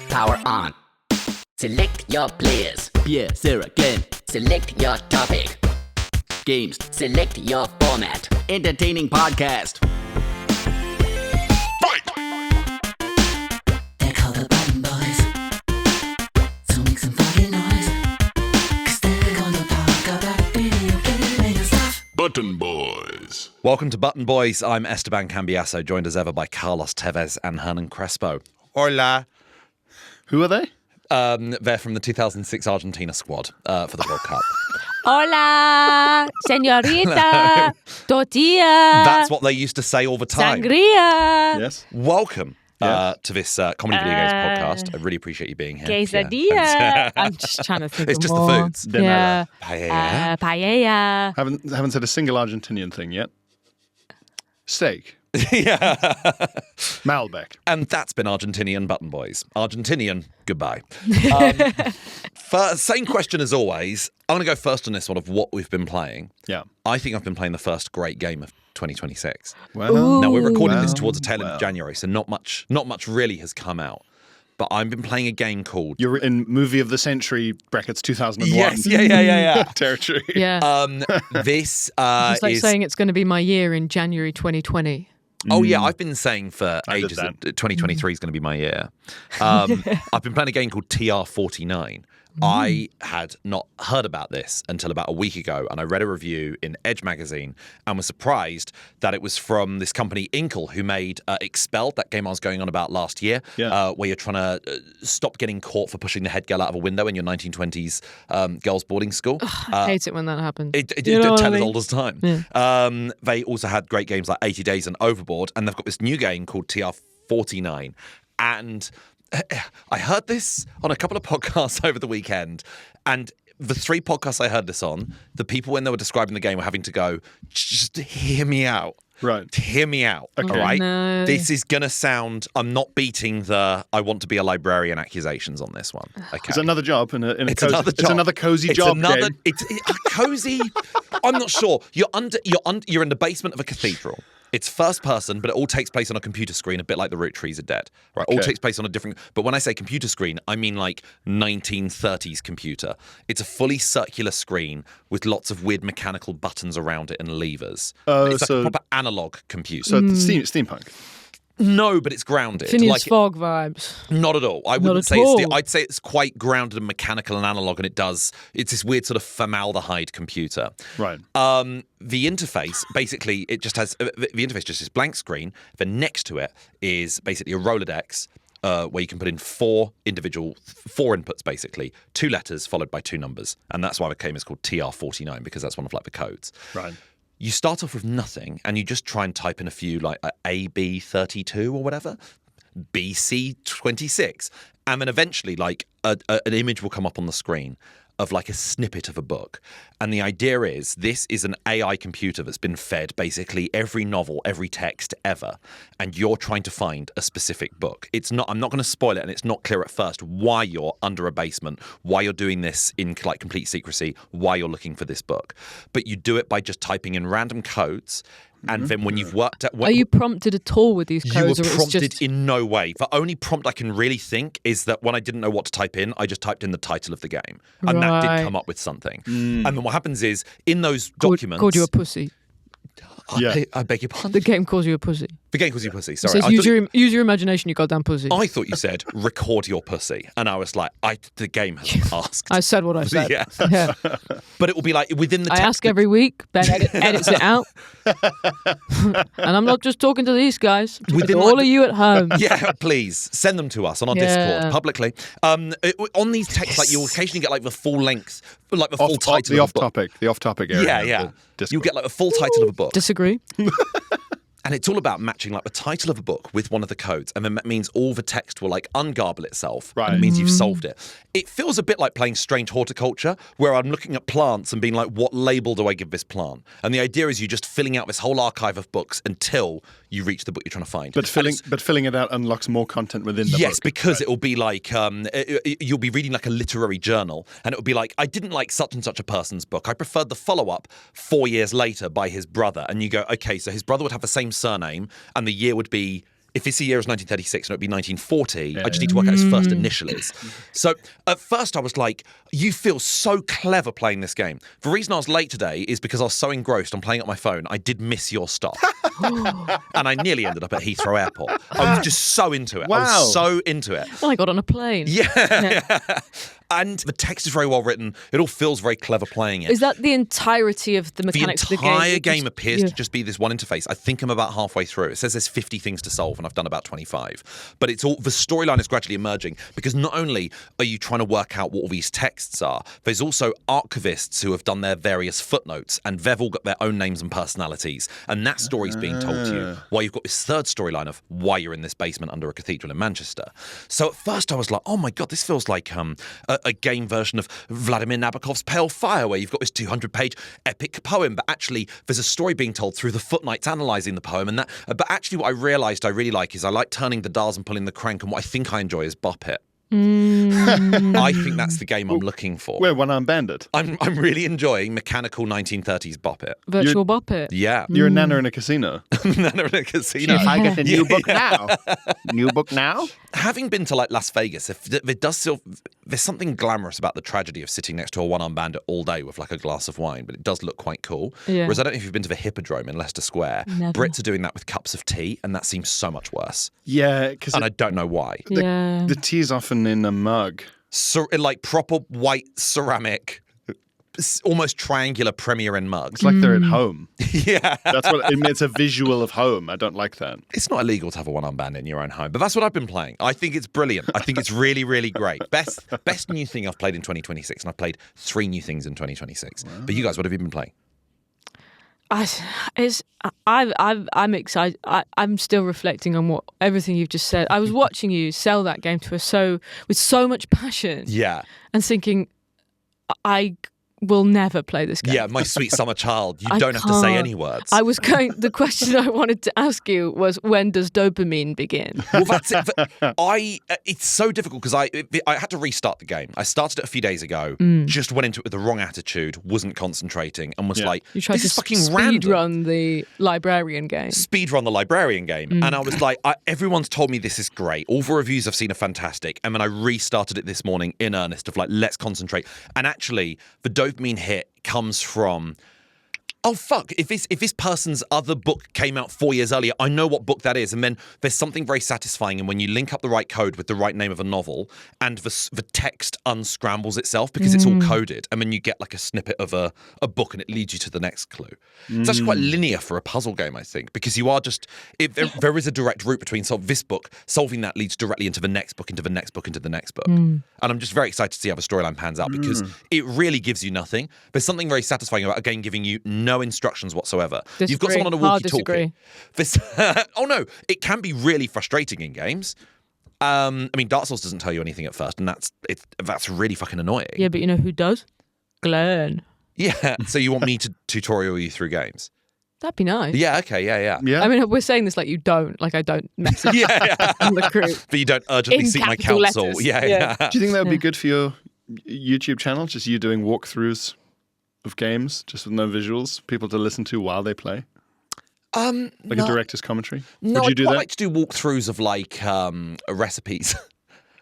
Power on. Select your players. Pierre, Sarah, Glenn. Select your topic. Games. Select your format. Entertaining podcast. They're called the Button Boys. So make some fucking noise. 'Cause they're gonna talk about video gaming and stuff. Button Boys. Welcome to Button Boys. I'm Esteban Cambiasso, joined as ever by Carlos Tevez and Hernan Crespo. Hola. Who are they? They're from the 2006 Argentina squad for the World Cup. Hola, señorita, tortilla. That's what they used to say all the time. Sangria. Yes. Welcome Yes. to this Comedy Video Games podcast. I really appreciate you being here. Quesadilla. Yeah. I'm just trying to think It's of just more. the foods. Yeah. Paella. Paella. Haven't said a single Argentinian thing yet. Steak. Yeah. Malbec. And that's been Argentinian Button Boys. Argentinian, goodbye. Same question as always. I'm going to go first on this one of what we've been playing. Yeah. I think I've been playing the first great game of 2026. Well, Now, we're recording this Well, towards the tail end well. of January, so not much really has come out. But I've been playing a game called... you're in movie of the century brackets 2001. Yes, yeah. territory. Yeah. This It's like is... saying it's going to be my year in January 2020. Oh, yeah, I've been saying for I did ages that. that 2023 is going to be my year. I've been playing a game called TR49. I had not heard about this until about a week ago, and I read a review in Edge magazine and was surprised that it was from this company, Inkle, who made Expelled, that game I was going on about last year, Yeah. where you're trying to stop getting caught for pushing the head girl out of a window in your 1920s girls' boarding school. I hate it when that happens. It You know what I tell as mean? old as time. They also had great games like 80 Days and Overboard, and they've got this new game called TR49. And I heard this on a couple of podcasts over the weekend, and the 3 podcasts I heard this on, the people when they were describing the game were having to go, just hear me out. Right. Hear me out. Okay. All right. No. This is going to sound, I'm not beating the I want to be a librarian accusations on this one. Okay. It's another job in a It's cozy, another job. It's another cozy It's job another. game. It's a cozy. I'm not sure. You're in the basement of a cathedral. It's first person, but it all takes place on a computer screen, a bit like The Root Trees Are Dead. Right? All Okay. takes place on a different. But when I say computer screen, I mean like 1930s computer. It's a fully circular screen with lots of weird mechanical buttons around it and levers. It's like so- a proper analog computer. So steampunk. No, but it's grounded. Phineas Like, Fogg vibes. not at all. I wouldn't at say all. I'd say it's quite grounded and mechanical and analog, and it's this weird sort of formaldehyde computer. Right. The interface, basically, it just has the interface just is blank screen. Then next to it is basically a Rolodex where you can put in 4 inputs, basically 2 letters followed by 2 numbers, and that's why the game is called TR49 because that's one of like the codes. Right. You start off with nothing, and you just try and type in a few like AB32 or whatever, BC26, and then eventually like an image will come up on the screen of like a snippet of a book. And the idea is this is an AI computer that's been fed basically every novel, every text ever, and you're trying to find a specific book. It's not, I'm not going to spoil it, and it's not clear at first why you're under a basement, why you're doing this in like complete secrecy, why you're looking for this book. But you do it by just typing in random codes. And then when you've worked out... Are you prompted at all with these You codes? were or it's prompted just... in no way. The only prompt I can really think is that when I didn't know what to type in, I just typed in the title of the game. And that Right. did come up with something. And then what happens is, in those Called documents... you a pussy. Yeah. I beg your pardon? The game calls you a pussy. The game calls you pussy, It sorry. says use your imagination, you goddamn pussy. I thought you said, record your pussy. And I was like, the game hasn't asked. I said what I said. Yeah. Yeah. But it will be like, within the I text... ask every week. Ben edits it out. And I'm not just talking to these guys. I'm talking Within, to like, all of you at home. Yeah, please send them to us on our Yeah. Discord publicly. On these texts, like you'll occasionally get like the full length, like the full title the of a book. the off-topic area. Yeah, of yeah. the Discord. You'll get like the full title of a book. Disagree. And it's all about matching like the title of a book with one of the codes. And then that means all the text will like ungarble itself. Right. And it means you've solved it. It feels a bit like playing Strange Horticulture, where I'm looking at plants and being like, what label do I give this plant? And the idea is you're just filling out this whole archive of books until you reach the book you're trying to find. But filling it out unlocks more content within the book. Yes, because it will be like you'll be reading like a literary journal, and it will be like, I didn't like such and such a person's book. I preferred the follow-up 4 years later by his brother. And you go, okay, so his brother would have the same surname, and the year would be if his year is 1936 and it would be 1940, I just need to work out his first initial is. So at first I was like, you feel so clever playing this game. The reason I was late today is because I was so engrossed on playing it on my phone, I did miss your stop. And I nearly ended up at Heathrow Airport. I was just so into it. I was so into it. Well, I got on a plane. Yeah. And the text is very well written. It all feels very clever playing it. Is that the entirety of the mechanics of the game? The entire game appears to just be this one interface. I think I'm about halfway through. It says there's 50 things to solve, and I've done about 25. But it's all the storyline is gradually emerging because not only are you trying to work out what all these texts are, there's also archivists who have done their various footnotes, and they've all got their own names and personalities. And that story's being told to you. While you've got this third storyline of why you're in this basement under a cathedral in Manchester. So at first I was like, oh my God, this feels like a game version of Vladimir Nabokov's Pale Fire, where you've got this 200-page epic poem, but actually there's a story being told through the footnotes analysing the poem. And that, but actually what I realised I really like is I like turning the dials and pulling the crank, and what I think I enjoy is Bop It. I think that's the game I'm looking for. We're One-Armed Bandit. I'm really enjoying mechanical 1930s Bop It. Virtual Bop It. Yeah. You're a nana in a casino. Nana in a casino. If I get a new book now. New book now? Having been to like Las Vegas, there's something glamorous about the tragedy of sitting next to a one-armed bandit all day with like a glass of wine, but it does look quite cool. Yeah. Whereas I don't know if you've been to the Hippodrome in Leicester Square. Never. Brits are doing that with cups of tea, and that seems so much worse. Yeah, because And I don't know why. the tea's often in a mug. Like proper white ceramic, almost triangular Premier Inn mugs. It's like they're at home. Yeah. That's what it's a visual of home. I don't like that. It's not illegal to have a one-armed bandit in your own home, but that's what I've been playing. I think it's brilliant. I think it's really, really great. Best new thing I've played in 2026, and I've played 3 new things in 2026. Wow. But you guys, what have you been playing? I'm excited. I'm still reflecting on everything you've just said. I was watching you sell that game to us with so much passion. Yeah. And thinking, I will never play this game. Yeah, my sweet summer child. You don't have to say any words. The question I wanted to ask you was, when does dopamine begin? Well, that's it. It's so difficult because I had to restart the game. I started it a few days ago, just went into it with the wrong attitude, wasn't concentrating, and was like, you tried this to is fucking random. speedrun the librarian game. Speedrun the librarian game. And I was like, everyone's told me this is great. All the reviews I've seen are fantastic. And then I restarted it this morning in earnest of like, let's concentrate. And actually, the dopamine hit comes from, oh fuck, if this person's other book came out 4 years earlier, I know what book that is. And then there's something very satisfying, and when you link up the right code with the right name of a novel, and the text unscrambles itself because it's all coded, and then you get like a snippet of a book and it leads you to the next clue. It's actually quite linear for a puzzle game, I think, because you are just, there is a direct route between this book, solving that leads directly into the next book, into the next book, into the next book. And I'm just very excited to see how the storyline pans out, because it really gives you nothing. There's something very satisfying about a game giving you no instructions whatsoever. Disagree. You've got someone on a walkie-talkie. Oh no, it can be really frustrating in games. I mean, Dark Souls doesn't tell you anything at first, and that's really fucking annoying. Yeah, but you know who does? Glenn. Yeah, so you want me to tutorial you through games? That'd be nice. Yeah, okay, yeah. Yeah. I mean, we're saying this like you don't. Like I don't message on the crew. But you don't urgently In seek my capital counsel. letters. Yeah. Do you think that would be good for your YouTube channel? Just you doing walkthroughs of games, just with no visuals, people to listen to while they play? Like a director's commentary? No, Would you do I'd that? like to do walkthroughs of like recipes.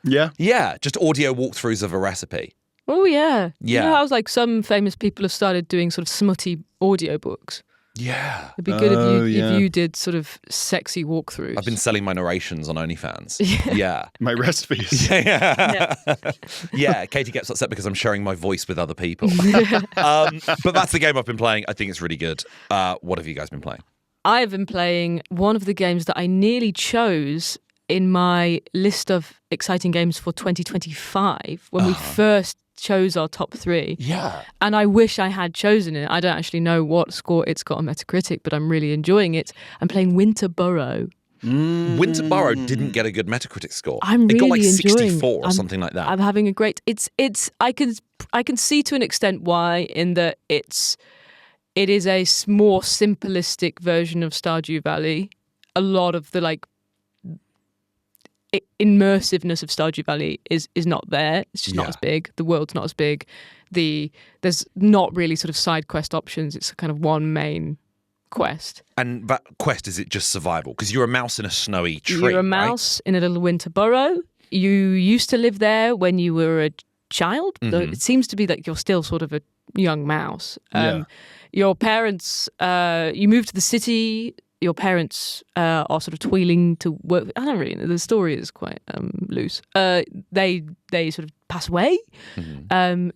Yeah. Yeah, just audio walkthroughs of a recipe. Oh yeah. Yeah. You know how like some famous people have started doing sort of smutty audiobooks. Yeah. It'd be good if you did sort of sexy walkthroughs. I've been selling my narrations on OnlyFans. Yeah. My recipes. Yeah. Katie gets upset because I'm sharing my voice with other people. But that's the game I've been playing. I think it's really good. What have you guys been playing? I have been playing one of the games that I nearly chose in my list of exciting games for 2025 when we first chose our top 3. Yeah. And I wish I had chosen it. I don't actually know what score it's got on Metacritic, but I'm really enjoying it. I'm playing Winterborough. Winterborough didn't get a good Metacritic score. I'm really it got like enjoying 64 or something like that. I'm having a great. I can see to an extent why, in that it is a more simplistic version of Stardew Valley. A lot of the like immersiveness of Stardew Valley is not there. It's just not as big. The world's not as big. There's not really sort of side quest options. It's kind of one main quest. And that quest, is it just survival? Because you're a mouse in a snowy tree. You're a right? mouse in a little winter burrow. You used to live there when you were a child. Though it seems to be like you're still sort of a young mouse. Your parents, you moved to the city. Your parents are sort of toiling to work. I don't really know. The story is quite loose. They sort of pass away.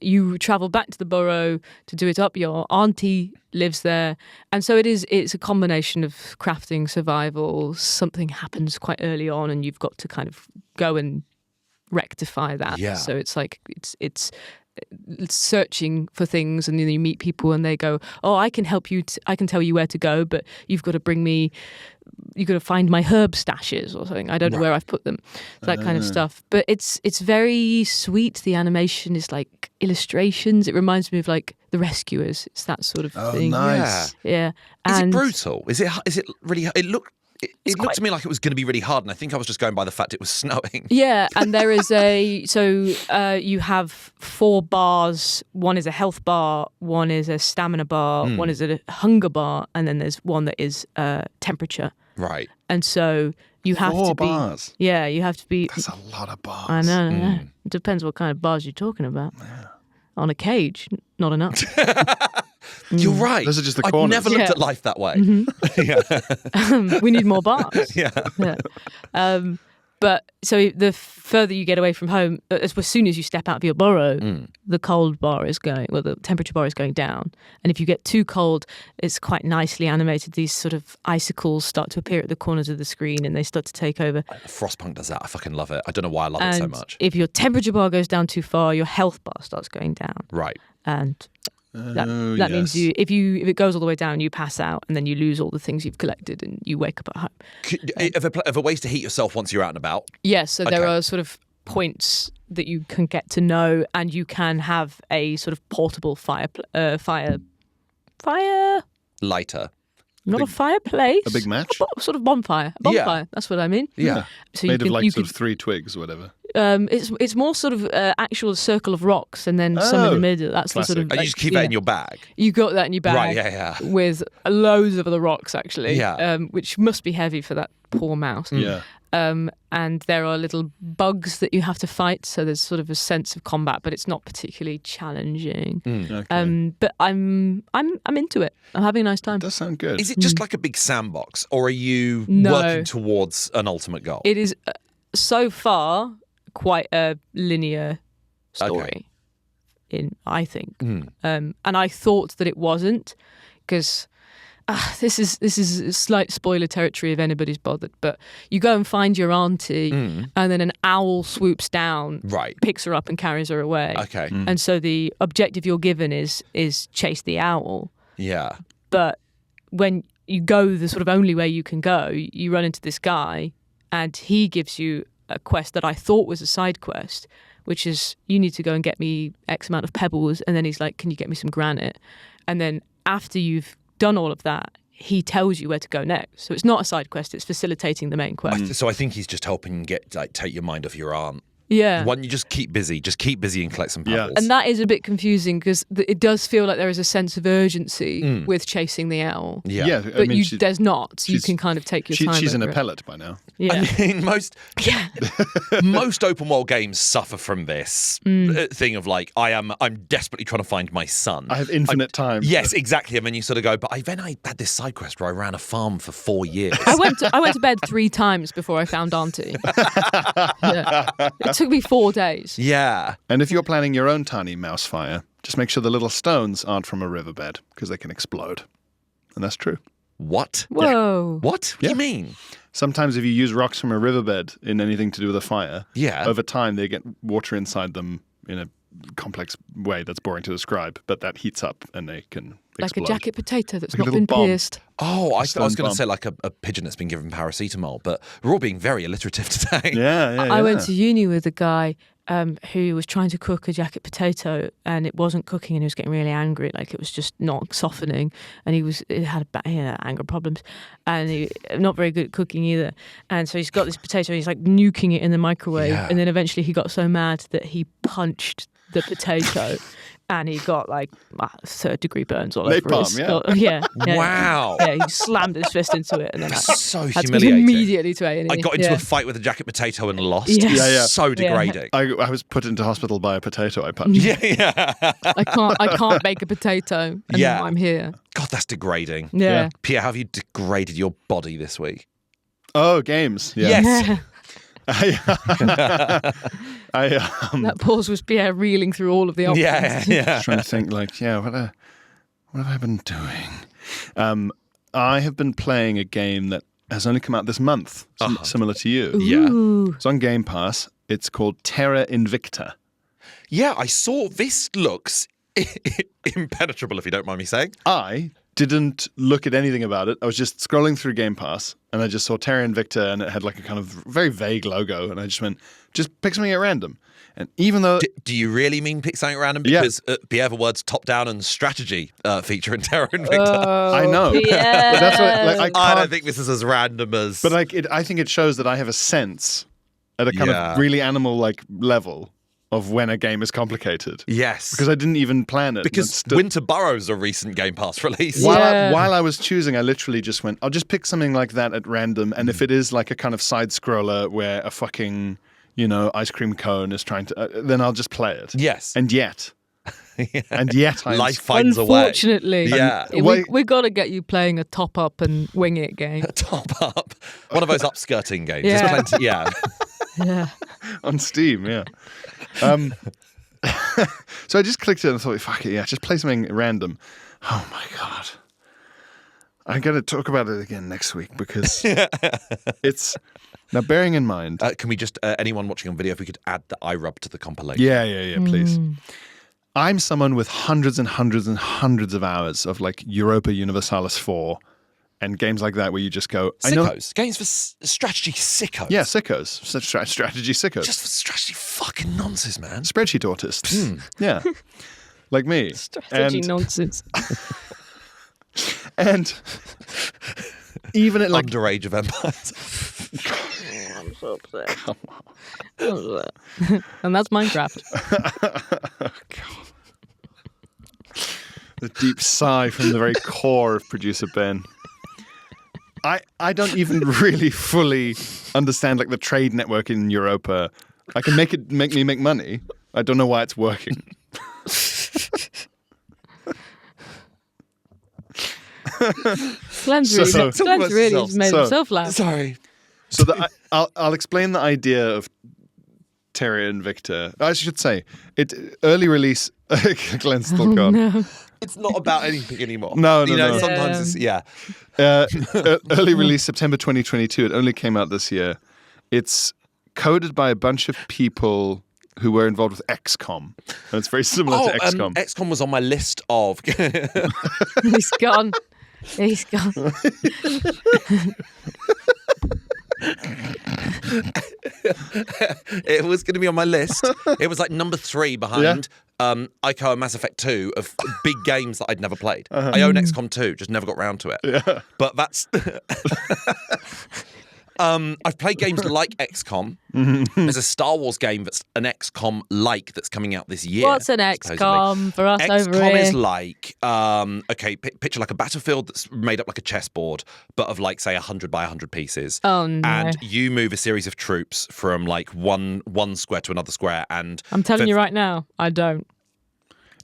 You travel back to the burrow to do it up. Your auntie lives there, and so it's a combination of crafting, survival. Something happens quite early on, and you've got to kind of go and rectify that. Yeah. So it's like it's searching for things, and then you meet people and they go, oh, I can help you, I can tell you where to go, but you've got to find my herb stashes or something. I don't know where I've put them. That kind of stuff. But it's very sweet. The animation is like illustrations. It reminds me of like The Rescuers. It's that sort of thing. Nice. Yeah. Is it And brutal? Is it really? It looked to me like it was going to be really hard, and I think I was just going by the fact it was snowing. yeah, and there is you have 4 bars. One is a health bar, one is a stamina bar, one is a hunger bar, and then there's one that is temperature. Right. And so you have 4 to be. bars. Yeah, you have to be. That's a lot of bars. I know. It depends what kind of bars you're talking about. Yeah. On a cage, not enough. You're right. Those are just the I've corners. never looked Yeah. at life that way. We need more bars. Yeah. Yeah. But so the further you get away from home, as soon as you step out of your burrow, the cold bar is the temperature bar is going down. And if you get too cold, it's quite nicely animated. These sort of icicles start to appear at the corners of the screen and they start to take over. Frostpunk does that. I fucking love it. I don't know why I love it so much. If your temperature bar goes down too far, your health bar starts going down. Right. And that means yes. if it goes all the way down, you pass out and then you lose all the things you've collected and you wake up at home. Of a ways to heat yourself once you're out and about. Yes, so there Okay. are sort of points that you can get to know, and you can have a sort of portable fire, Lighter. not a fireplace, a big match? sort of bonfire. A bonfire. Yeah. That's what I mean. Yeah. So Made of like you sort of 3 twigs or whatever. it's more sort of actual circle of rocks, and then some in Oh, the middle. That's the sort of. And you just keep that in your bag. You got that in your bag, Right, yeah. with loads of other rocks actually, Yeah. which must be heavy for that poor mouse. Yeah. And there are little bugs that you have to fight, so there's sort of a sense of combat, but it's not particularly challenging. Okay. But I'm into it. I'm having a nice time. Does sound good. Is it just like a big sandbox, or are you No. working towards an ultimate goal? It is so far quite a linear story. I think, and I thought that it wasn't, because. This is slight spoiler territory if anybody's bothered, but you go and find your auntie, and then an owl swoops down, Right. picks her up and carries her away. Okay. And so the objective you're given is chase the owl. Yeah. But when you go the sort of only way you can go, you run into this guy, and he gives you a quest that I thought was a side quest, which is you need to go and get me X amount of pebbles, and then he's like, can you get me some granite? And then after you've done all of that, he tells you where to go next. So it's not a side quest, it's facilitating the main quest. So I think he's just helping take your mind off your aunt. Yeah. Why don't you just keep busy and collect some Yeah. pebbles? And that is a bit confusing, because it does feel like there is a sense of urgency with chasing the owl. yeah. But there's not. So you she's- can kind of take your time. She's an over it. appellate by now. Yeah. I mean, most open world games suffer from this thing of like, I'm desperately trying to find my son. I have infinite time. Yes, exactly. And then you sort of go, but I had this side quest where I ran a farm for 4 years. I went to bed 3 times before I found Auntie. Yeah. It took me 4 days. Yeah. And if you're planning your own tiny mouse fire, just make sure the little stones aren't from a riverbed, because they can explode. And that's true. What? Whoa. What do you mean? Sometimes if you use rocks from a riverbed in anything to do with a fire, Yeah. over time they get water inside them in a complex way that's boring to describe, but that heats up and they can Like explode. a jacket potato that's Like a not little been bomb. pierced. Oh, I was stone going to bomb. say like a pigeon that's been given paracetamol, but we're all being very alliterative today. Yeah. I went to uni with a guy who was trying to cook a jacket potato, and it wasn't cooking, and he was getting really angry, like it was just not softening, and he had anger problems, and he not very good at cooking either. And so he's got this potato, and he's like nuking it in the microwave, Yeah. and then eventually he got so mad that he punched the potato. and he got like 3rd-degree burns all over Napalm, his yeah. skull. Yeah. Wow. Yeah, he slammed his fist into it and then So had to go humiliating. immediately to A&E. I got into yeah. a fight with a jacket potato and lost. Yes. Yeah, yeah. So degrading. I was put into hospital by a potato I punched. Yeah. I can't bake a potato and Yeah. I'm here. God, that's degrading. Yeah. Pierre, how have you degraded your body this week? Oh, games. Yeah. Yes. That pause was Pierre reeling through all of the options. Yeah. Trying to think, like, what have I been doing? I have been playing a game that has only come out this month, similar to you. Yeah. It's on Game Pass. It's called Terra Invicta. Yeah, I saw this looks impenetrable, if you don't mind me saying. I didn't look at anything about it. I was just scrolling through Game Pass, and I just saw Terra Invicta, and it had like a kind of very vague logo, and I just went, just pick something at random. And even though... Do you really mean pick something random? Yeah. Because Pierre Verwoerd's top-down and strategy feature in Terra Invicta. I know. Yeah. But that's what, like, I can't- don't think this is as random as... But like, I think it shows that I have a sense at a kind Yeah. of really animal-like level of when a game is complicated. Yes. Because I didn't even plan it. Because and still- Winter Burrow's a recent Game Pass release. Yeah. While I was choosing, I literally just went, I'll just pick something like that at random. And if it is like a kind of side scroller where a fucking, ice cream cone is trying to, then I'll just play it. Yes. And yet I Life finds a way. Unfortunately, Yeah. we got to get you playing a top up and wing it game. Top up. One of those upskirting games. Yeah. There's plenty, yeah. Yeah. on Steam, yeah. So I just clicked it and thought, fuck it, yeah, just play something random. Oh my God. I got to talk about it again next week because it's... Now, bearing in mind... Can we just, anyone watching on video, if we could add the iRub to the compilation? Yeah, please. I'm someone with hundreds and hundreds and hundreds of hours of like Europa Universalis 4 and games like that where you just go, I know... Sickos. Games for strategy sickos. Yeah, sickos. Strategy sickos. Just for strategy fucking nonsense, man. Spreadsheet autists. Yeah. Like me. Strategy nonsense. And even at like... Underage of Empires. I'm so upset. And that's Minecraft. The deep sigh from the very core of producer Ben. I don't even really fully understand like the trade network in Europa. I can make me make money. I don't know why it's working. Glenn's really made himself laugh. Sorry. So I'll explain the idea of Terra Invicta. I should say early release. Glenn's still gone. No. It's not about anything anymore. No. Sometimes it's, Early release September 2022. It only came out this year. It's coded by a bunch of people who were involved with XCOM. And it's very similar to XCOM. XCOM was on my list of... He's gone. He's gone. It was going to be on my list. It was like number 3 behind Ico and Mass Effect 2 of big games that I'd never played. I own XCOM 2, just never got round to it. Yeah. But that's... I've played games like XCOM. There's a Star Wars game that's an XCOM-like that's coming out this year. What's an XCOM for us over here? XCOM is like, picture like a battlefield that's made up like a chessboard, but of like, say, 100 by 100 pieces. Oh, no. And you move a series of troops from like one square to another square. And I'm telling you right now, I don't.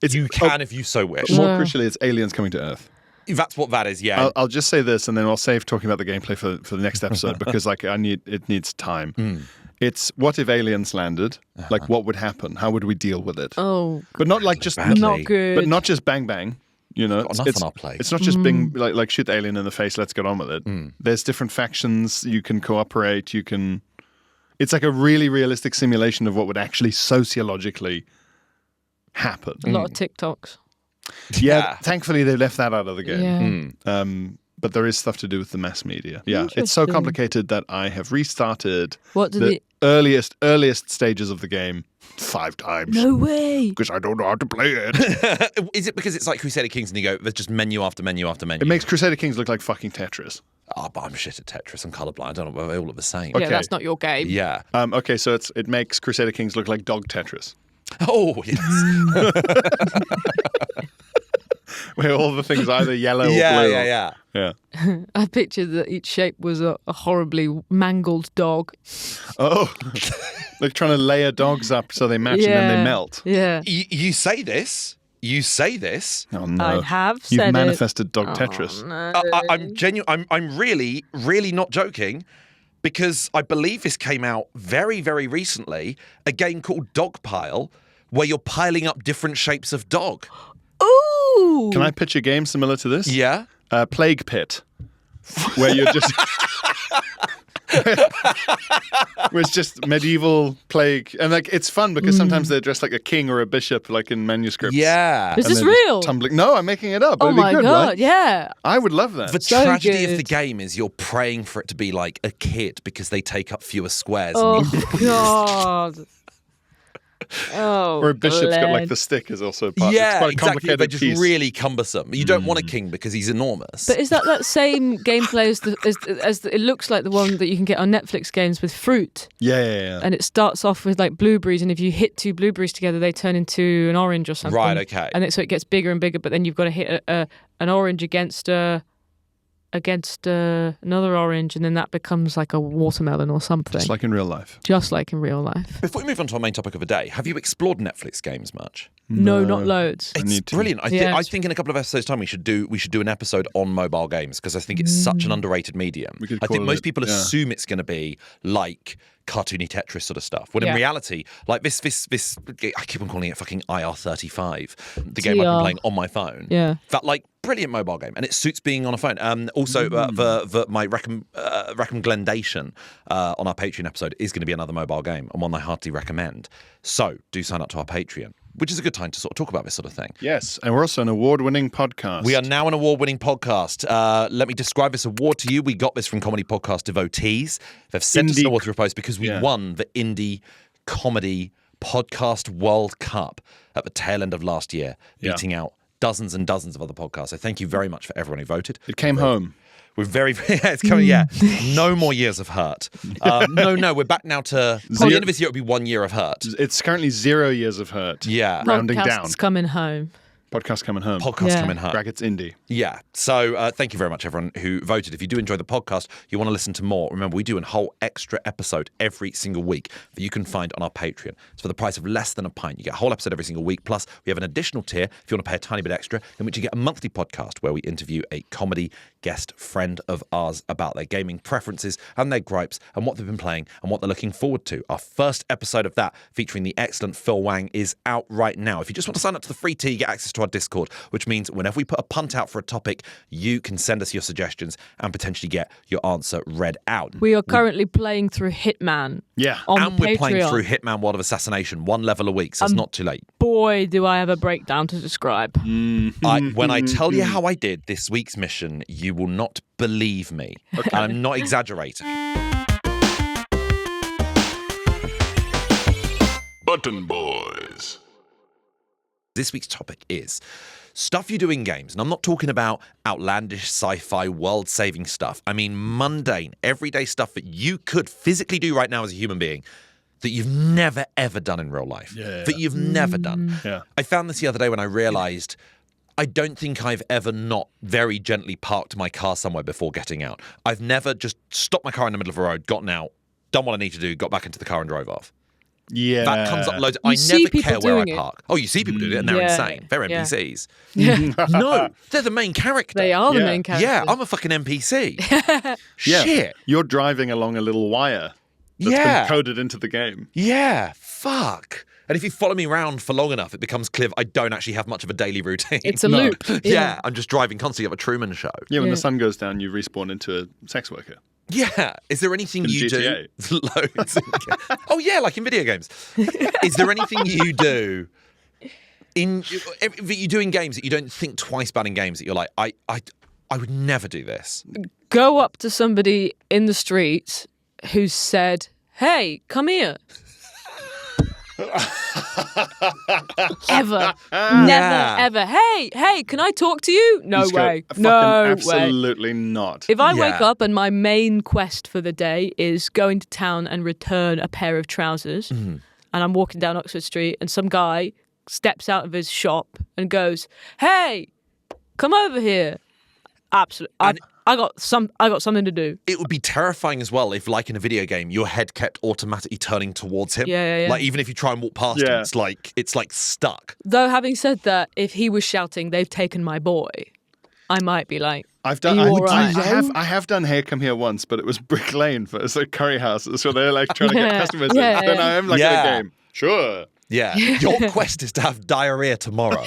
You can if you so wish. More crucially, it's aliens coming to Earth. That's what that is, yeah. I'll just say this, and then I'll save talking about the gameplay for the next episode because, like, it needs time. It's what if aliens landed? Like, what would happen? How would we deal with it? Oh, But not like just badly. not good. but not just bang bang. You know, Got enough on our plate. It's not just being like shoot the alien in the face. Let's get on with it. There's different factions. You can cooperate. You can. It's like a really realistic simulation of what would actually sociologically happen. a lot of TikToks. Yeah, thankfully they left that out of the game. Yeah. But there is stuff to do with the mass media. Yeah, it's so Interesting. complicated that I have restarted What did the earliest stages of the game 5 times. No way. Because I don't know how to play it. Is it because it's like Crusader Kings and you go, there's just menu after menu after menu? It makes Crusader Kings look like fucking Tetris. Oh, but I'm shit at Tetris. I'm colourblind. I don't know. They all look the same. Yeah, Okay. that's not your game. Yeah. Okay, so it makes Crusader Kings look like dog Tetris. Oh, yes. Where all the things are either yellow or yeah, blue. yeah, yeah. Yeah. I pictured that each shape was a horribly mangled dog. Oh, they're trying to layer dogs up so they match and then they melt. Yeah. You say this. You say this. Oh no! I have You've said manifested dog it. Tetris. Oh, no. I'm genuine. I'm really, really not joking, because I believe this came out very, very recently. A game called Dogpile, where you're piling up different shapes of dog. Ooh! Can I pitch a game similar to this? Yeah. Plague Pit, where you're just. Where it's just medieval plague, and like it's fun because sometimes they're dressed like a king or a bishop, like in manuscripts. Yeah. Is And this they're just real? Tumbling. No, I'm making it up. Oh It'd be my good, god, right? yeah. I would love that. The So tragedy of the good. game is you're praying for it to be like a kid because they take up fewer squares. Oh And you, god. Oh, or a bishop's got like Glenn. the stick is also part. yeah, it's quite a exactly. complicated They're just piece. really cumbersome. You don't want a king because he's enormous. But is that same gameplay as it looks like the one that you can get on Netflix games with fruit? Yeah. And it starts off with like blueberries, and if you hit two blueberries together, they turn into an orange or something. Right, okay. And so it gets bigger and bigger, but then you've got to hit an orange against another orange, and then that becomes like a watermelon or something. Just like in real life. Just like in real life. Before we move on to our main topic of the day, have you explored Netflix games much? No, not loads. It's need to. brilliant. Yeah. I think in a couple of episodes' time we should do an episode on mobile games because I think it's such an underrated medium. We could I think call most it, people yeah. assume it's going to be like cartoony Tetris sort of stuff. When in Yeah. reality, like this, I keep on calling it fucking IR35, the game I've been TR. playing on my phone. Yeah. That like brilliant mobile game, and it suits being on a phone. Also, my recommendation on our Patreon episode is going to be another mobile game, and one I heartily recommend. So do sign up to our Patreon, which is a good time to sort of talk about this sort of thing. Yes, and we're also an award-winning podcast. We are now an award-winning podcast. Let me describe this award to you. We got this from Comedy Podcast devotees. They've sent us an Indie- award to propose because we Yeah. won the Indie Comedy Podcast World Cup at the tail end of last year, Yeah. beating out dozens and dozens of other podcasts. So thank you very much for everyone who voted. It came home. We're very, it's coming, yeah. No more years of hurt. No, we're back now to, by the end of this year, it'll be 1 year of hurt. It's currently 0 years of hurt. Yeah. Rounding Podcast's down. coming home. Podcast coming home. Podcast Yeah. coming home. Brackets indie. Yeah. So thank you very much, everyone who voted. If you do enjoy the podcast, you want to listen to more, remember, we do a whole extra episode every single week that you can find on our Patreon. It's for the price of less than a pint. You get a whole episode every single week. Plus, we have an additional tier if you want to pay a tiny bit extra, in which you get a monthly podcast where we interview a comedy guest friend of ours about their gaming preferences and their gripes and what they've been playing and what they're looking forward to. Our first episode of that, featuring the excellent Phil Wang, is out right now. If you just want to sign up to the free tier, you get access to our Discord, which means whenever we put a punt out for a topic, you can send us your suggestions and potentially get your answer read out. We are currently playing through Hitman. Yeah. On And we're playing Patreon. through Hitman World of Assassination, one level a week, so it's not too late. Boy, do I have a breakdown to describe. When I tell you how I did this week's mission, you will not believe me. And I'm not exaggerating. Button Boys. This week's topic is stuff you do in games. And I'm not talking about outlandish sci-fi world-saving stuff. I mean mundane, everyday stuff that you could physically do right now as a human being that you've never, ever done in real life. Yeah. That you've never done. Yeah. I found this the other day when I realised I don't think I've ever not very gently parked my car somewhere before getting out. I've never just stopped my car in the middle of a road, gotten out, done what I need to do, got back into the car and drove off. Yeah. That comes up loads. You I see never people care where I doing it. park. Oh, you see people doing it and they're Yeah. insane. They're Yeah. NPCs. Yeah. No, they're the main character. They are the Yeah. main characters. Yeah, I'm a fucking NPC. Yeah. Shit. You're driving along a little wire that's Yeah. been coded into the game. Yeah. Fuck. And if you follow me around for long enough, it becomes clear I don't actually have much of a daily routine. It's a No. loop. yeah, I'm just driving constantly of a Truman Show. Yeah, when Yeah. the sun goes down, you respawn into a sex worker. Yeah. Is there anything In you GTA. do? Loads. Oh, yeah, like in video games. Is there anything you do that you do in games that you don't think twice about in games that you're like, I would never do this? Go up to somebody in the street who's said, "Hey, come here." Ever. Never, ever. Hey, can I talk to you? No Just go, way. "Fucking No way. absolutely not. If I wake Yeah. up and my main quest for the day is going to town and return a pair of trousers, and I'm walking down Oxford Street, and some guy steps out of his shop and goes, "Hey, come over here." Absolutely. I got something to do. It would be terrifying as well if, like in a video game, your head kept automatically turning towards him. Yeah. Like even if you try and walk past him, it's like stuck. Though having said that, if he was shouting, "They've taken my boy," I might be like, I've done. "Are you all right?" I have done Hey Come Here once, but it was Brick Lane for it's like curry houses, so they're like trying to get customers in. Yeah. Then I am like in a game. Sure. Yeah. Your quest is to have diarrhea tomorrow.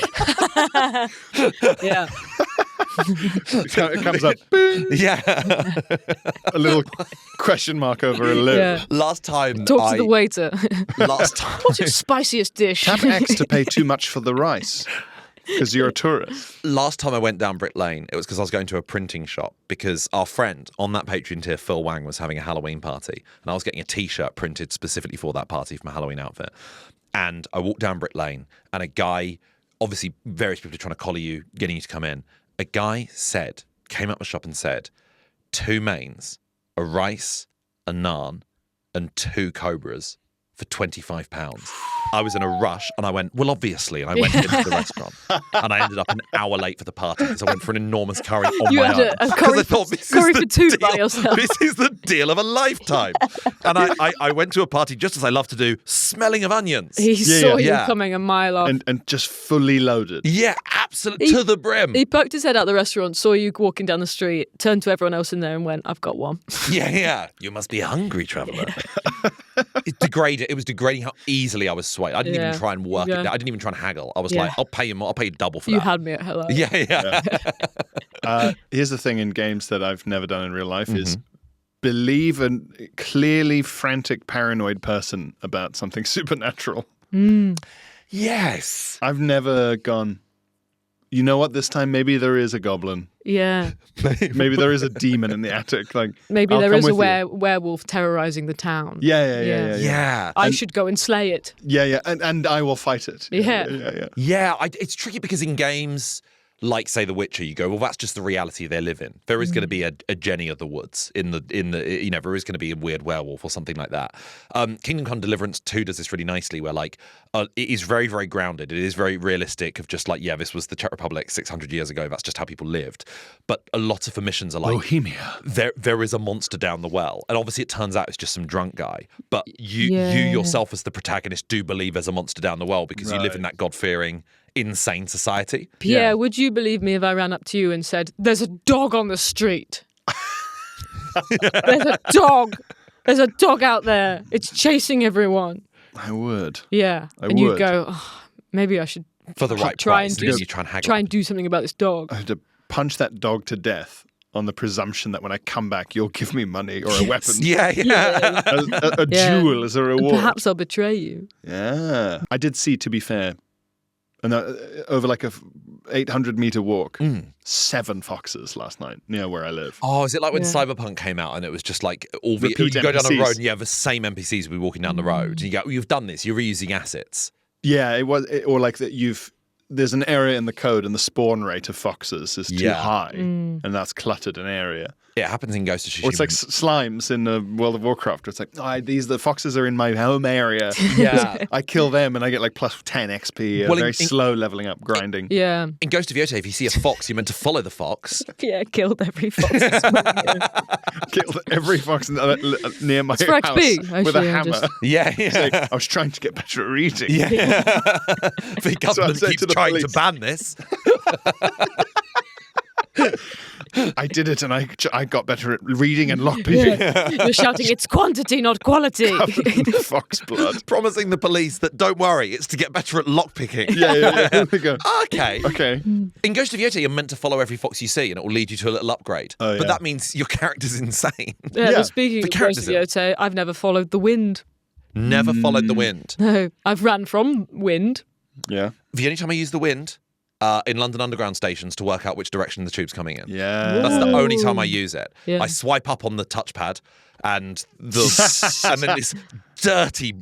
Yeah. It comes up. Boom, Yeah. a little question mark over a lip. Yeah. Last time Talk to the waiter. Last time. What's your spiciest dish? Tap X to pay too much for the rice because you're a tourist. Last time I went down Brick Lane, it was because I was going to a printing shop because our friend on that Patreon tier, Phil Wang, was having a Halloween party, and I was getting a T-shirt printed specifically for that party for my Halloween outfit. And I walked down Brick Lane, and a guy, obviously various people are trying to collar you, getting you to come in. A guy came up the shop and said, 2 mains, a rice, a naan, and 2 cobras for £25. I was in a rush and I went, well, obviously, and I went into the restaurant and I ended up an hour late for the party because I went for an enormous curry on You my had own. a Because curry I thought, for- this curry is the for two by deal. yourself. This is the deal of a lifetime. And I went to a party just as I love to do, smelling of onions. He saw you yeah. coming a mile off. And just fully loaded. Yeah, absolutely, to the brim. He poked his head out the restaurant, saw you walking down the street, turned to everyone else in there and went, "I've got one." Yeah. You must be hungry, traveller. It was degrading how easily I was swayed. I didn't even Yeah. try and work it Yeah. down. I didn't even try and haggle. I was Yeah. like, I'll pay you more. I'll pay you double for You that. had me at hello. Yeah. Here's the thing in games that I've never done in real life is believe a clearly frantic, paranoid person about something supernatural. Yes. I've never gone, you know what, this time maybe there is a goblin. Yeah. Maybe there is a demon in the attic. Like Maybe I'll there come is a with you. werewolf terrorizing the town. Yeah. Yeah. I should go and slay it. Yeah. And I will fight it. Yeah. Yeah. It's tricky because in games like, say, The Witcher, you go, well, that's just the reality they live in. There is going to be a Jenny of the Woods in the there is going to be a weird werewolf or something like that. Kingdom Come Deliverance 2 does this really nicely where, like, it is very, very grounded. It is very realistic of just like, yeah, this was the Czech Republic 600 years ago. That's just how people lived. But a lot of the missions are like, Bohemia. There is a monster down the well. And obviously it turns out it's just some drunk guy. But you yourself as the protagonist do believe there's a monster down the well because you live in that God-fearing, insane society. Pierre, would you believe me if I ran up to you and said, "There's a dog on the street. There's a dog. There's a dog out there. It's chasing everyone." I would. Yeah. I and you'd would. go, "Oh, maybe I should For the right try price. and And do you try and haggle. try and do something about this dog." I had to punch that dog to death on the presumption that when I come back, you'll give me money or a weapon. Yeah. A Yeah. jewel as a reward. Perhaps I'll betray you. Yeah. I did see, to be fair, and over like a 800-meter walk, 7 foxes last night near where I live. Oh, is it like when Yeah. Cyberpunk came out and it was just like all the Repeat you go down a NPCs. road and you have the same NPCs will be walking down the road and you go, you've done this, you're reusing assets. Yeah, it was, or like that there's an area in the code and the spawn rate of foxes is too Yeah. high, and that's cluttered an area. It happens in Ghost of Tsushima. Or it's like slimes in World of Warcraft. It's like, the foxes are in my home area. Yeah. I kill them and I get like plus 10 XP. Well, Very slow leveling up, grinding. Yeah. in Ghost of Yota, if you see a fox, you're meant to follow the fox. Pierre killed every fox. this morning. Killed every fox near my Frank house B, with a actually, I'm hammer. just- Yeah, It's like, I was trying to get better at reading. Yeah. The government said keeps to the trying to police. ban this. I did it and I got better at reading and lockpicking. You're shouting, "It's quantity, not quality." Fox blood. Promising the police that don't worry, it's to get better at lockpicking. Yeah. They go, Okay. okay. In Ghost of Yota, you're meant to follow every fox you see and it will lead you to a little upgrade. Oh, But yeah. that means your character's insane. Yeah, Yeah, but speaking the of characters Ghost of Yota, I've never followed the wind. Never followed the wind. No, I've ran from wind. Yeah. The only time I use the wind in London Underground stations to work out which direction the tube's coming in. Yeah. That's the only time I use it. Yeah. I swipe up on the touchpad and and then this dirty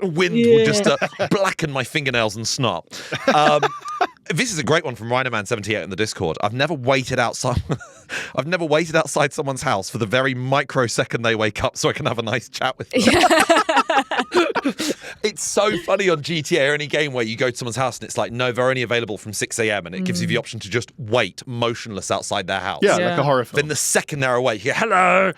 wind will just blacken my fingernails and snot. This is a great one from Rhinoman78 in the Discord. I've never waited outside someone's house for the very microsecond they wake up so I can have a nice chat with them. It's so funny on GTA or any game where you go to someone's house and it's like, no, they're only available from 6 a.m. and it gives you the option to just wait motionless outside their house. Yeah, like a horror film. Then the second they're awake, you go, hello.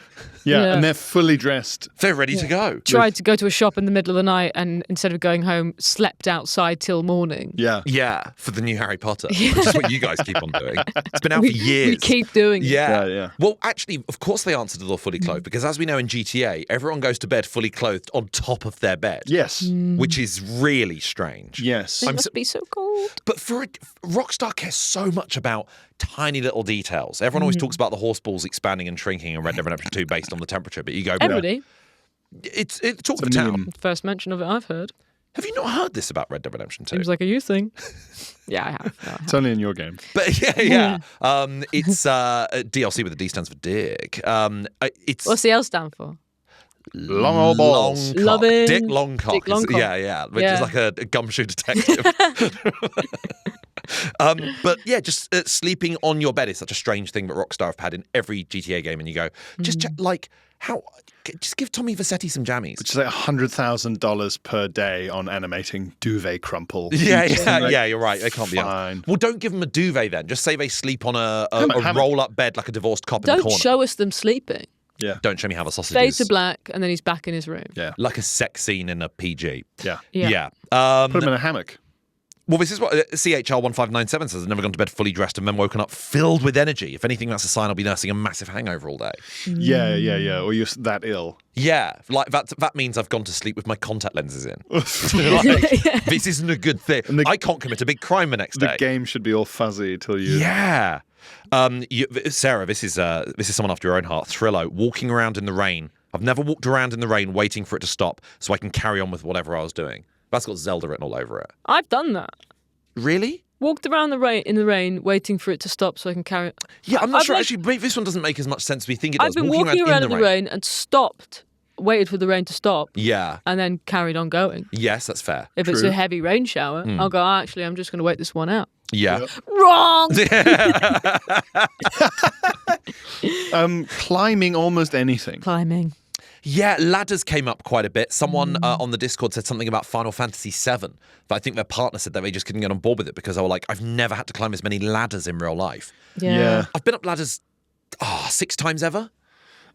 Yeah, and they're fully dressed. They're ready to go. Tried to go to a shop in the middle of the night and instead of going home, slept outside till morning. Yeah. Yeah, for the new Harry Potter, which is what you guys keep on doing. It's been out for years. We keep doing it. Yeah. Well, actually, of course they answered it all fully clothed because as we know in GTA, everyone goes to bed fully clothed on top of their bed. Yes. Which is really strange. Yes. It must be so cold. But Rockstar cares so much about tiny little details. Everyone always talks about the horse balls expanding and shrinking in Red Dead Redemption 2 based on the temperature, but you go... Everybody. It's talk of the town. First mention of it I've heard. Have you not heard this about Red Dead Redemption 2? Seems like a you thing. Yeah, I have. No, I have. It's only in your game. But yeah. It's DLC with the D stands for dick. It's What's the L stand for? Long old balls. Long Love cock. it. Dick Longcock. Dick Longcock. Yeah. Which is like a gumshoe detective. But yeah, just sleeping on your bed is such a strange thing that Rockstar have had in every GTA game, and you go, just check, like, how? Just give Tommy Vercetti some jammies. Which is like $100,000 per day on animating duvet crumple. Yeah, you're right. They can't be fine. Well, don't give them a duvet then. Just say they sleep on a Hammock. roll-up bed like a divorced cop in the Don't corner. show us them sleeping. Yeah. Don't show me how the sausage Fade is. to black, and then he's back in his room. Yeah. Like a sex scene in a PG. Yeah. Yeah. Put him in a hammock. Well, this is what CHR1597 says. I've never gone to bed fully dressed and then woken up filled with energy. If anything, that's a sign I'll be nursing a massive hangover all day. Yeah. Or you're that ill. Yeah, like that means I've gone to sleep with my contact lenses in. Like, this isn't a good thing. I can't commit a big crime the next day. The game should be all fuzzy till you... Yeah. Sarah, this is someone after your own heart. Thrillo, walking around in the rain. I've never walked around in the rain waiting for it to stop so I can carry on with whatever I was doing. That's got Zelda written all over it. I've done that. Really? Walked around in the rain, waiting for it to stop so I can carry. Yeah, I'm not sure. Like, Actually, maybe this one doesn't make as much sense as we think it does. I've been walking around in the rain and stopped, waited for the rain to stop. Yeah. And then carried on going. Yes, that's fair. If it's a heavy rain shower, I'll go, actually, I'm just going to wait this one out. Yeah. Wrong! Climbing almost anything. Climbing. Yeah, ladders came up quite a bit. Someone on the Discord said something about Final Fantasy VII, but I think their partner said that they just couldn't get on board with it because they were like, I've never had to climb as many ladders in real life. Yeah. I've been up ladders 6 times ever,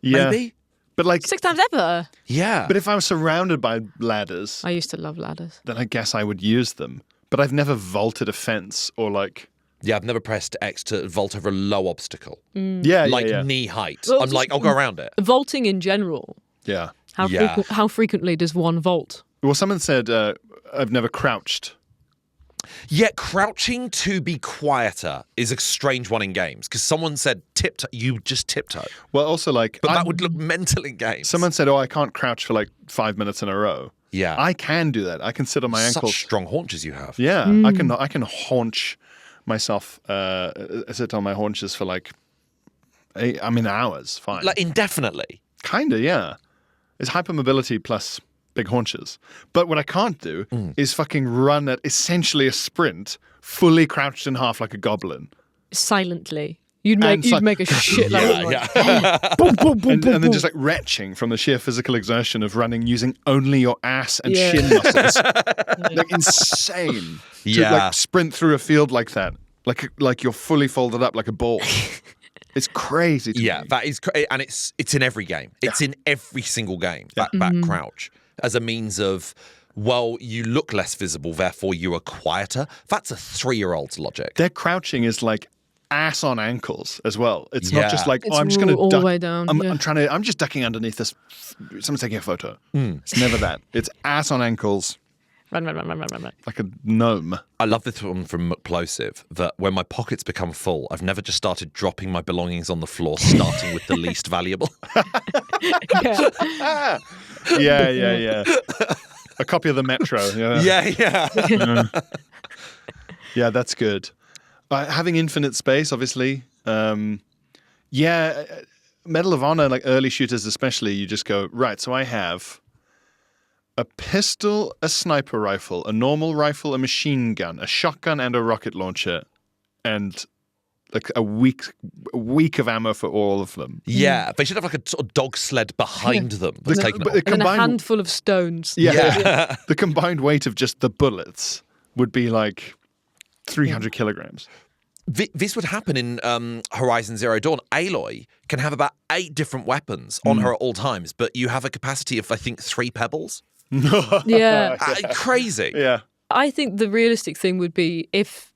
Yeah. maybe. But like... 6 times ever. Yeah. But if I was surrounded by ladders, I used to love ladders. then I guess I would use them. But I've never vaulted a fence or like... Yeah, I've never pressed X to vault over a low obstacle. Yeah, Like yeah. knee height. Well, I'm like, I'll go around it. Vaulting in general. Yeah. How frequently does one vault? Well, someone said I've never crouched. Yeah, crouching to be quieter is a strange one in games because someone said tiptoe. You just tiptoe. Well, also like... But that would look mental in games. Someone said, I can't crouch for like 5 minutes in a row. Yeah. I can do that. I can sit on my ankles. Such strong haunches you have. Yeah, I can haunch myself, sit on my haunches for like, hours, fine. Like indefinitely. Kinda, yeah. It's hypermobility plus big haunches. But what I can't do is fucking run at essentially a sprint, fully crouched in half like a goblin. Silently. You'd make a shitload of noise. Yeah. Boom, boom, boom, and then just like retching from the sheer physical exertion of running using only your ass and shin muscles. Like insane. To like sprint through a field like that. Like you're fully folded up like a ball. It's crazy to me. That is and it's in every game. It's in every single game. That crouch as a means of, well, you look less visible, therefore you are quieter. That's a 3-year-old's logic. Their crouching is like ass on ankles as well. It's not just like, It's I'm just going to all duck. the way down. I'm just ducking underneath this. Someone's taking a photo. It's never that. It's ass on ankles. Run. Like a gnome. I love this one from McPlosive, that when my pockets become full, I've never just started dropping my belongings on the floor, starting with the least valuable. Yeah. A copy of the Metro. Yeah. Yeah, that's good. Having infinite space, obviously. Medal of Honor, like early shooters especially, you just go, right, so I have a pistol, a sniper rifle, a normal rifle, a machine gun, a shotgun, and a rocket launcher, and like a week of ammo for all of them. Yeah, they should have like a sort of dog sled behind them that's taking But off. the And a combined, handful of stones. yeah, the combined weight of just the bullets would be like 300 kilograms. This would happen in Horizon Zero Dawn. Aloy can have about 8 different weapons on her at all times, but you have a capacity of, I think, 3 pebbles. Yeah. Crazy. Yeah. I think the realistic thing would be if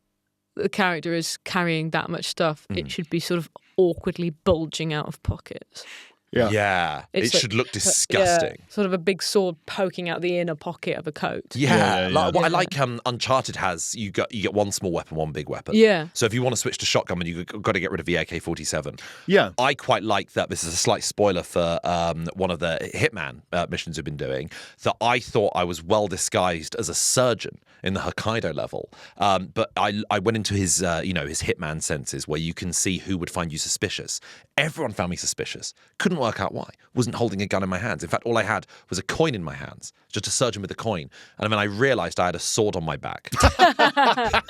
the character is carrying that much stuff, it should be sort of awkwardly bulging out of pockets. Yeah. Yeah. It's It like- should look disgusting. Yeah, sort of a big sword poking out the inner pocket of a coat. Yeah, Yeah. like, what I like Uncharted has you get one small weapon, one big weapon. Yeah. So if you want to switch to shotgun, you've got to get rid of the AK-47. Yeah. I quite like that. This is a slight spoiler for one of the Hitman missions we've been doing. That I thought I was well disguised as a surgeon in the Hokkaido level, but I went into his his Hitman senses where you can see who would find you suspicious. Everyone found me suspicious. Couldn't work out why. Wasn't holding a gun in my hands. In fact, all I had was a coin in my hands, just a surgeon with a coin. And then I realized I had a sword on my back. But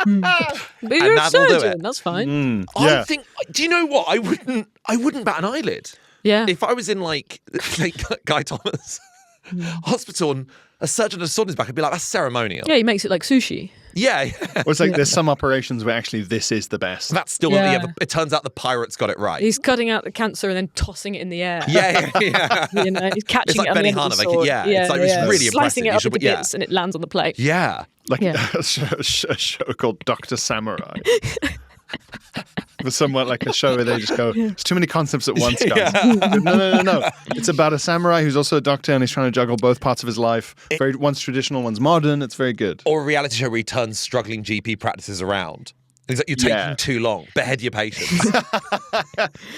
you're a that'll do surgeon. it. That's fine. Yeah. I think. Do you know what? I wouldn't bat an eyelid. Yeah. If I was in like Guy Thomas hospital and a surgeon had a sword in his back, I'd be like, that's ceremonial. Yeah, he makes it like sushi. Yeah. Well, it's like there's some operations where actually this is the best. That's still Yeah. it turns out the pirates got it right. He's cutting out the cancer and then tossing it in the air. yeah. You know, he's catching It's like it on the Benny end of the Hanna, sword. yeah, it's like- it's really slicing impressive. it You up should- into yeah. bits and it lands on the plate. Yeah. Like Yeah. a show called Dr. Samurai. For somewhat like a show where they just go, it's too many concepts at once, guys. No. It's about a samurai who's also a doctor and he's trying to juggle both parts of his life. One's traditional, one's modern. It's very good. Or a reality show where he turns struggling GP practices around. He's like, you're taking too long. Behead your patients.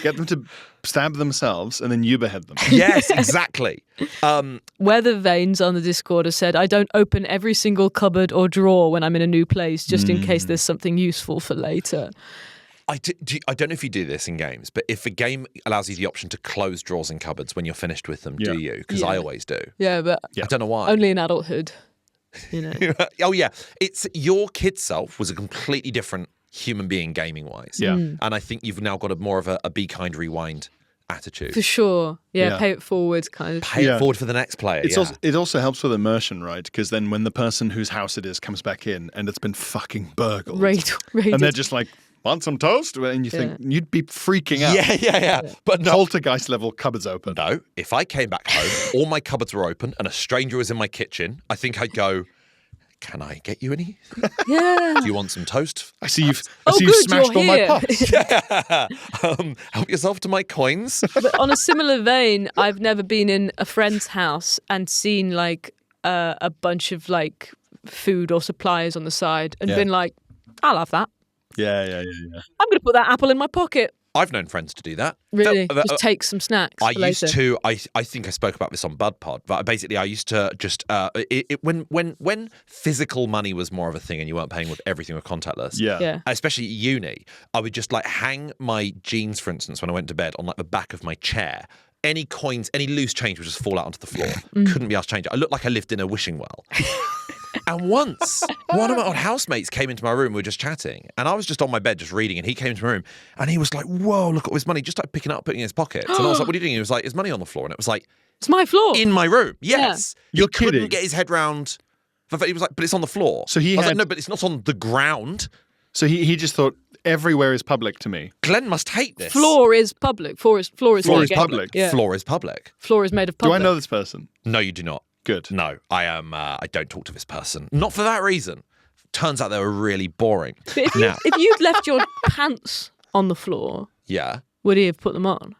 Get them to stab themselves and then you behead them. Yes, exactly. Weather Veins on the Discord has said, I don't open every single cupboard or drawer when I'm in a new place, just in case there's something useful for later. I don't know if you do this in games, but if a game allows you the option to close drawers and cupboards when you're finished with them, do you? Because I always do. Yeah, but I don't know why. only in adulthood. You know. Oh, yeah. It's your kid self was a completely different human being gaming wise. Yeah. And I think you've now got more of a be kind, rewind attitude. For sure. Yeah, Yeah. pay it forward kind of. Pay it forward for the next player. It's yeah. it also helps with immersion, right? Because then when the person whose house it is comes back in and it's been fucking burgled, Raided. and they're just like, want some toast? And you think, you'd be freaking out. Yeah. But no. Poltergeist level cupboards open. No, if I came back home, all my cupboards were open, and a stranger was in my kitchen, I think I'd go, can I get you any? Yeah. Do you want some toast? I see you've Oh, good, smashed you're all my here. pots. Help yourself to my coins. But on a similar vein, I've never been in a friend's house and seen like a bunch of like food or supplies on the side and been like, I'll have that. Yeah. I'm going to put that apple in my pocket. I've known friends to do that. Really? That- Just take some snacks. I for used later. to. I think I spoke about this on Bud Pod, but basically, I used to just when physical money was more of a thing, and you weren't paying with everything with contactless. Yeah. Especially at uni, I would just like hang my jeans, for instance, when I went to bed on like the back of my chair. Any coins, any loose change would just fall out onto the floor. Couldn't be asked to change it. I looked like I lived in a wishing well. And once, one of my old housemates came into my room, we were just chatting, and I was just on my bed just reading, and he came into my room, and he was like, whoa, look at all this money, just like picking it up, putting it in his pockets. And I was like, what are you doing? He was like, there's money on the floor. And it was like, It's my floor. in my room. Yes. You're He couldn't kidding. get his head round. He was like, but it's on the floor. So he I was had- like, no, but it's not on the ground. So he just thought everywhere is public to me. Glenn must hate this. Floor is public. Floor is Floor is public. public. Yeah. Floor is public. Floor is made of Do public. I know this person? No, you do not. Good. No, I am. I don't talk to this person. Not for that reason. Turns out they were really boring. But if you'd left your pants on the floor, Yeah. would he have put them on?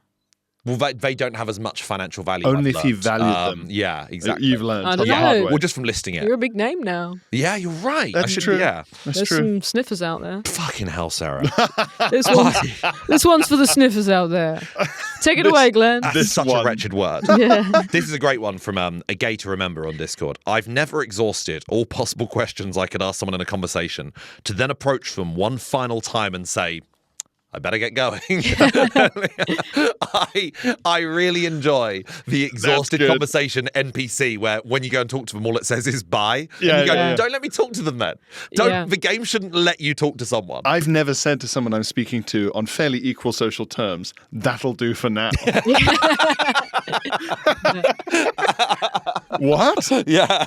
Well, they don't have as much financial value. Only I've if you learned. valued them. Yeah, exactly. You've learned I on don't the know. hard way. Well, just from listing it. You're a big name now. Yeah, you're right. That's I should, true. Yeah. That's There's true. some sniffers out there. Fucking hell, Sarah. This one's for the sniffers out there. Take it away, Glenn. That's This such one. a wretched word. Yeah. This is a great one from a gay to remember on Discord. I've never exhausted all possible questions I could ask someone in a conversation to then approach them one final time and say, I better get going. I really enjoy the exhausted good. conversation NPC where when you go and talk to them, all it says is bye. Yeah, and you go, yeah. don't let me talk to them then. The game shouldn't let you talk to someone. I've never said to someone I'm speaking to on fairly equal social terms, that'll do for now. What? Yeah.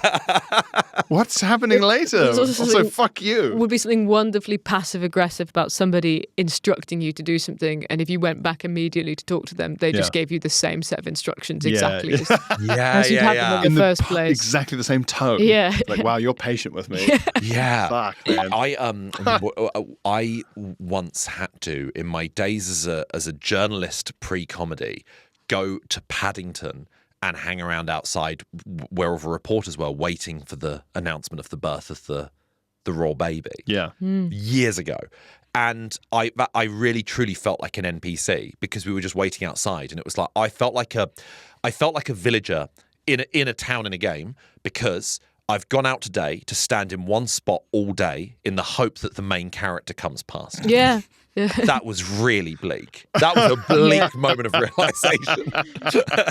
What's happening later? There's also Also, something- fuck you. Would be something wonderfully passive aggressive about somebody instructing you to do something, and if you went back immediately to talk to them, they just Yeah. gave you the same set of instructions Yeah. exactly as, Yeah, as you'd have them in the first place. Exactly the same tone. Yeah. Like, wow, you're patient with me. Yeah. Fuck, man. I once had to, in my days as a journalist pre-comedy, go to Paddington and hang around outside where all the reporters were waiting for the announcement of the birth of the royal baby. Yeah. Years ago. And I really truly felt like an NPC because we were just waiting outside, and it was like I felt like a villager in a town in a game because I've gone out today to stand in one spot all day in the hope that the main character comes past. Yeah. Yeah. That was really bleak. That was a bleak moment of realization.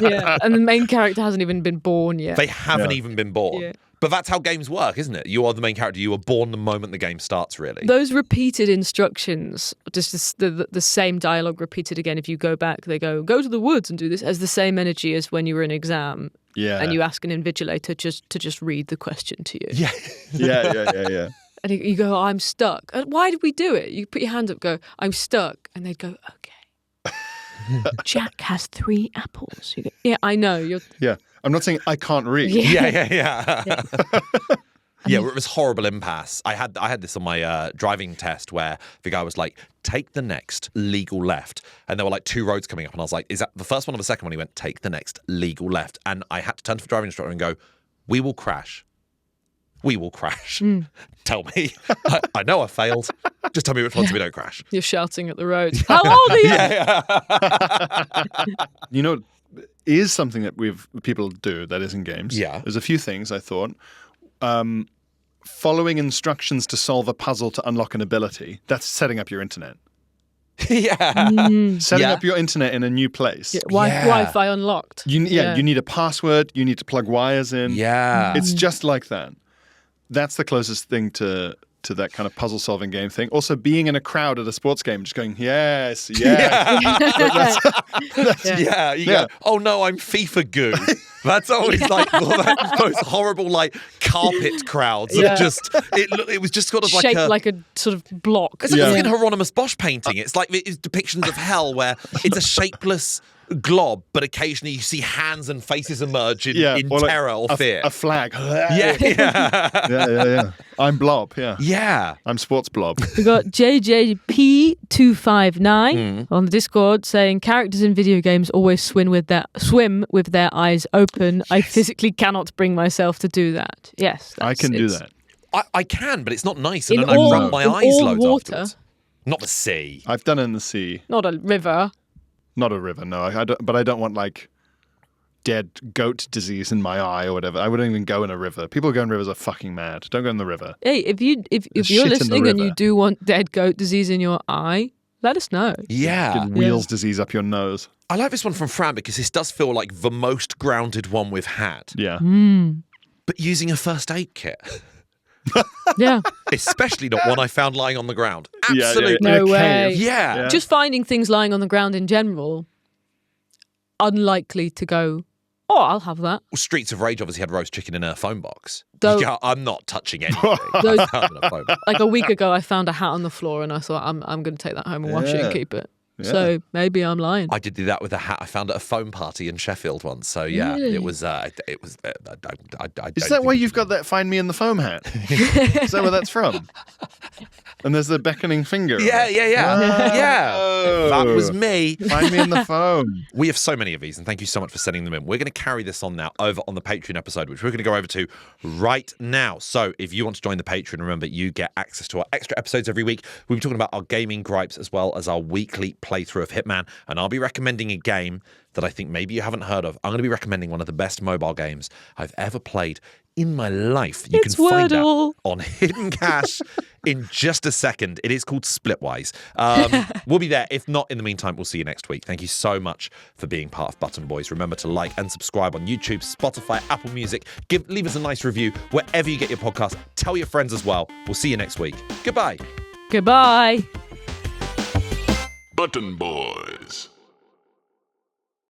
Yeah. And the main character hasn't even been born yet. They haven't even been born. Yeah. But that's how games work, isn't it? You are the main character. You are born the moment the game starts, really. Those repeated instructions, just the same dialogue repeated again. If you go back, they go to the woods and do this, as the same energy as when you were in exam. Yeah. And you ask an invigilator to just read the question to you. Yeah. Yeah. And you go, I'm stuck. Why did we do it? You put your hand up, go, I'm stuck. And they'd go, okay. Jack has 3 apples. You go, yeah, I know. Yeah. I'm not saying I can't read. Yeah. Yeah, it was horrible impasse. I had this on my driving test where the guy was like, take the next legal left. And there were like 2 roads coming up. And I was like, is that the first one or the second one? He went, take the next legal left. And I had to turn to the driving instructor and go, we will crash. We will crash. Tell me. I know I failed. Just tell me which ones we don't crash. You're shouting at the road. How old are you? You know, is something that people do that is in games. Yeah. There's a few things I thought. Following instructions to solve a puzzle to unlock an ability. That's setting up your internet. Yeah. Setting up your internet in a new place. Yeah, Wi-Fi unlocked. You need a password. You need to plug wires in. Yeah. It's just like that. That's the closest thing to that kind of puzzle-solving game thing. Also, being in a crowd at a sports game, just going, yes. Yeah. You go, oh no, I'm FIFA goo. That's always like the most horrible like carpet crowds. Yeah. It was just sort of Shaped like like a sort of block. It's like a fucking Hieronymus Bosch painting. It's like it's depictions of hell where it's a shapeless glob, but occasionally you see hands and faces emerge in or like terror or fear. A flag. Yeah. I'm Blob, Yeah. I'm Sports Blob. We got JJP259 on the Discord saying characters in video games always swim with their eyes open. I physically cannot bring myself to do that. Yes, I can do that. I can, but it's not nice. And In then I all- rub my in eyes all loads water. afterwards. Not the sea. I've done it in the sea. Not a river. Not a river, no. I don't, but I don't want like dead goat disease in my eye or whatever. I wouldn't even go in a river. People who go in rivers are fucking mad. Don't go in the river. Hey, if There's you're shit in the listening and you river. do want dead goat disease in your eye, let us know. Yeah. Get wheels disease up your nose. I like this one from Fran because this does feel like the most grounded one we've had. Yeah. But using a first aid kit. Yeah. Especially not one I found lying on the ground. Yeah, Absolutely. In a No way. cave. Yeah. Just finding things lying on the ground in general, unlikely to go, oh, I'll have that. Streets of Rage obviously had roast chicken in a phone box. Though- Yeah, I'm not touching anything. Those- I found in a phone box. Like a week ago, I found a hat on the floor and I thought, I'm going to take that home and wash it and Yeah. keep it. So maybe I'm lying. I did do that with a hat I found at a foam party in Sheffield once. So yeah, Really? it was. I Is that why you've got that Find Me in the Foam hat? Is that where that's from? And there's the beckoning finger. on Yeah, it. yeah. That was me. Find Me in the Foam. We have so many of these, and thank you so much for sending them in. We're going to carry this on now over on the Patreon episode, which we're going to go over to right now. So if you want to join the Patreon, remember you get access to our extra episodes every week. We'll be talking about our gaming gripes as well as our weekly playthrough of Hitman, and I'll be recommending a game that I think maybe you haven't heard of. I'm going to be recommending one of the best mobile games I've ever played in my life. You It's can find that Wordle. on Hidden Cache in just a second. It is called Splitwise. We'll be there. If not, in the meantime, we'll see you next week. Thank you so much for being part of Button Boys. Remember to like and subscribe on YouTube, Spotify, Apple Music. Leave us a nice review wherever you get your podcast. Tell your friends as well. We'll see you next week. Goodbye. Goodbye. Button Boys.